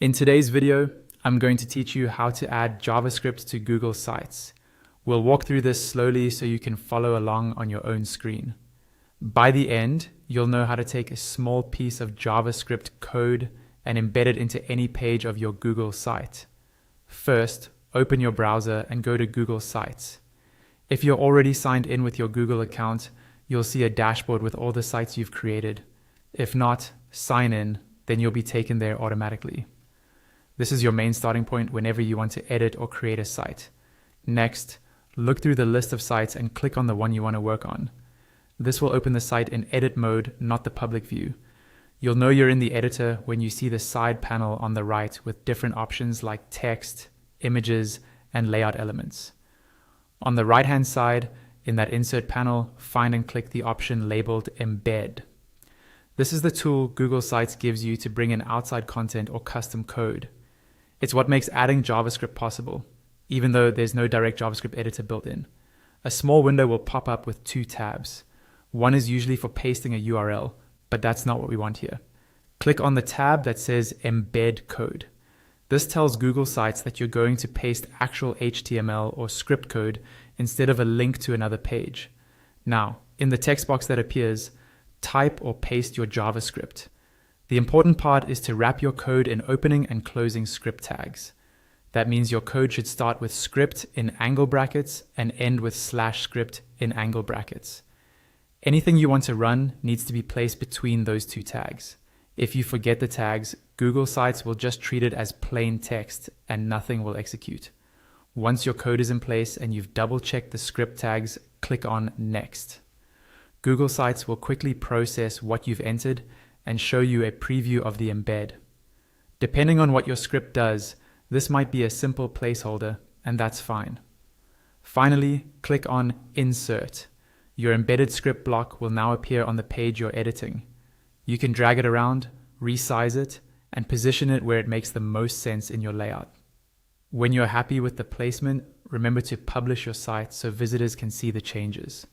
In today's video, I'm going to teach you how to add JavaScript to Google Sites. We'll walk through this slowly so you can follow along on your own screen. By the end, you'll know how to take a small piece of JavaScript code and embed it into any page of your Google site. First, open your browser and go to Google Sites. If you're already signed in with your Google account, you'll see a dashboard with all the sites you've created. If not, sign in, then you'll be taken there automatically. This is your main starting point whenever you want to edit or create a site. Next, look through the list of sites and click on the one you want to work on. This will open the site in edit mode, not the public view. You'll know you're in the editor when you see the side panel on the right with different options like text, images, and layout elements. On the right-hand side, in that insert panel, find and click the option labeled Embed. This is the tool Google Sites gives you to bring in outside content or custom code. It's what makes adding JavaScript possible, even though there's no direct JavaScript editor built in. A small window will pop up with two tabs. One is usually for pasting a URL, but that's not what we want here. Click on the tab that says Embed Code. This tells Google Sites that you're going to paste actual HTML or script code instead of a link to another page. Now, in the text box that appears, type or paste your JavaScript. The important part is to wrap your code in opening and closing script tags. That means your code should start with script in angle brackets and end with /script in angle brackets. Anything you want to run needs to be placed between those two tags. If you forget the tags, Google Sites will just treat it as plain text and nothing will execute. Once your code is in place and you've double-checked the script tags, click on Next. Google Sites will quickly process what you've entered and show you a preview of the embed. Depending on what your script does, this might be a simple placeholder, and that's fine. Finally, click on Insert. Your embedded script block will now appear on the page you're editing. You can drag it around, resize it, and position it where it makes the most sense in your layout. When you're happy with the placement, remember to publish your site so visitors can see the changes.